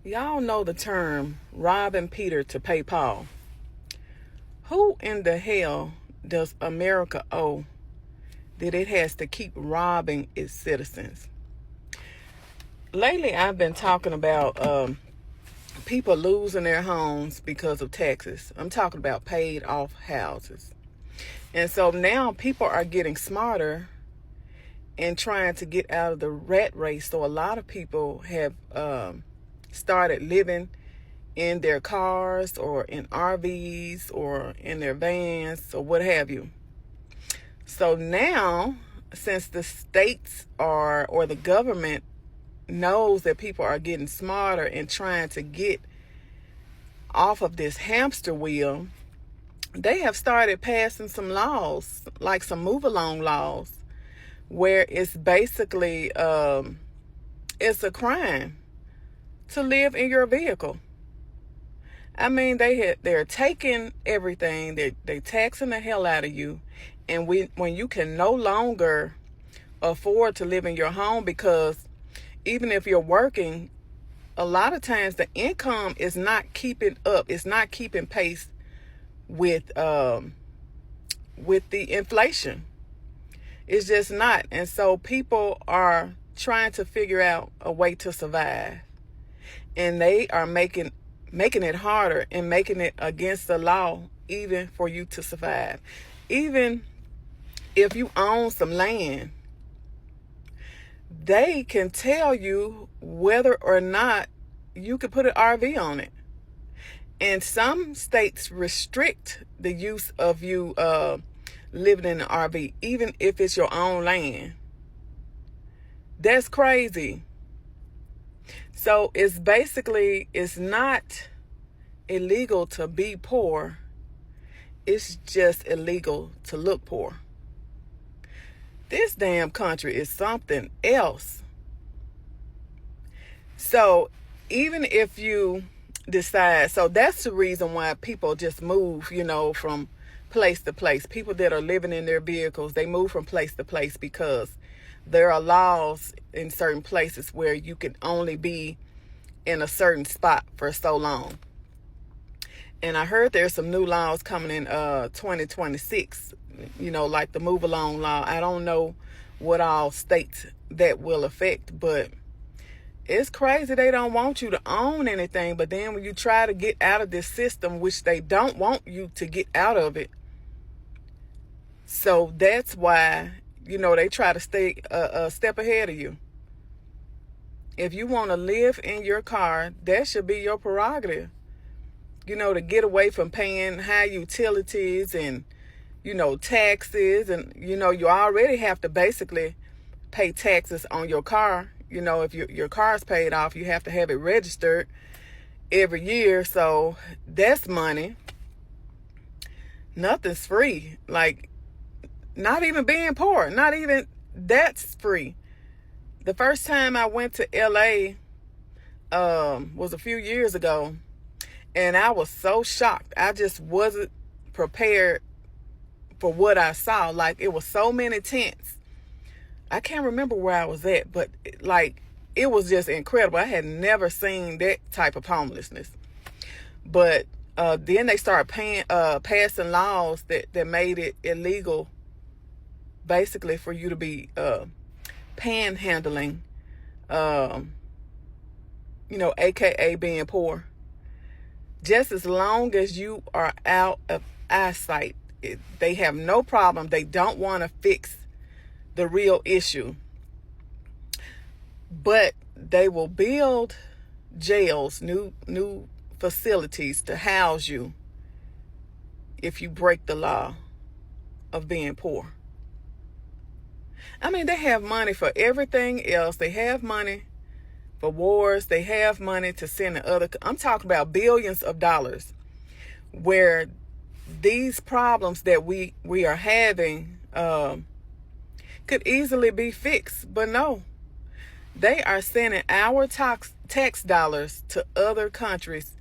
Y'all know the term robbing Peter to pay Paul. Who in the hell does America owe that it has to keep robbing its citizens? Lately, I've been talking about people losing their homes because of taxes. I'm talking about paid off houses. And so now people are getting smarter and trying to get out of the rat race. So a lot of people have started living in their cars or in RVs or in their vans or what have you. So now, since the states or the government knows that people are getting smarter and trying to get off of this hamster wheel, they have started passing some laws, like some move along laws, where it's basically it's a crime to live in your vehicle. I mean, they're taking everything. They're taxing the hell out of you, and when you can no longer afford to live in your home, because even if you're working, a lot of times the income is not keeping up. It's not keeping pace with the inflation. It's just not. And so people are trying to figure out a way to survive. And they are making it harder and making it against the law even for you to survive. Even if you own some land, they can tell you whether or not you can put an RV on it. And some states restrict the use of you living in an RV, even if it's your own land. That's crazy. So it's not illegal to be poor. It's just illegal to look poor. This damn country is something else. So even if you decide, so that's the reason why people just move, from place to place. People that are living in their vehicles, they move from place to place because there are laws in certain places where you can only be in a certain spot for so long. And I heard there's some new laws coming in 2026, like the move along law. I don't know what all states that will affect, but it's crazy. They don't want you to own anything. But then when you try to get out of this system, which they don't want you to get out of it. So that's why, they try to stay a step ahead of you. If you want to live in your car, that should be your prerogative. To get away from paying high utilities and, taxes. And, you already have to basically pay taxes on your car. If your car's paid off, you have to have it registered every year. So that's money. Nothing's free. Like, not even being poor. Not even that's free. The first time I went to LA was a few years ago. And I was so shocked. I just wasn't prepared for what I saw. Like, it was so many tents. I can't remember where I was at, but it was just incredible. I had never seen that type of homelessness. But then they started passing laws that made it illegal, basically, for you to be panhandling, AKA being poor. Just as long as you are out of eyesight, they have no problem. They don't want to fix the real issue. But they will build jails, new facilities to house you if you break the law of being poor. I mean, they have money for everything else. They have money for wars. They have money to send to other. I'm talking about billions of dollars, where these problems that we are having could easily be fixed. But no, they are sending our tax dollars to other countries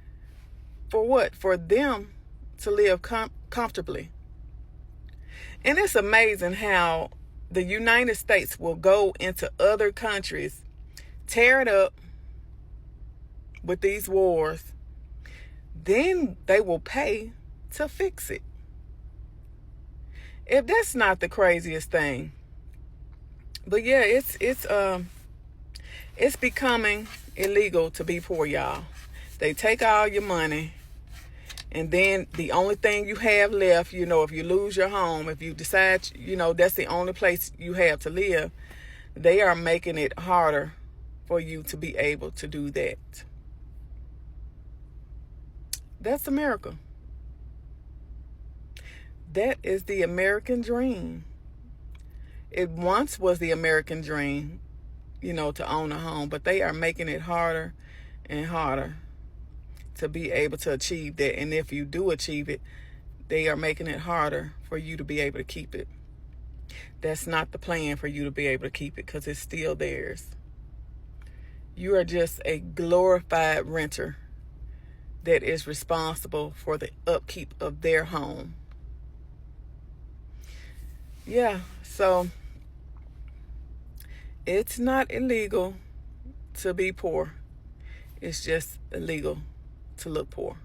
for what? For them to live comfortably. And it's amazing how the United States will go into other countries, tear it up, with these wars, then they will pay to fix it. If that's not the craziest thing. But yeah, it's becoming illegal to be poor, y'all. They take all your money, and then the only thing you have left, you know, if you lose your home, if you decide, you know, that's the only place you have to live, they are making it harder for you to be able to do that. That's America. That is the American dream. It once was the American dream, you know, to own a home, but they are making it harder and harder to be able to achieve that. And if you do achieve it, they are making it harder for you to be able to keep it. That's not the plan for you to be able to keep it, because it's still theirs. You are just a glorified renter that is responsible for the upkeep of their home. Yeah, so it's not illegal to be poor. It's just illegal to look poor.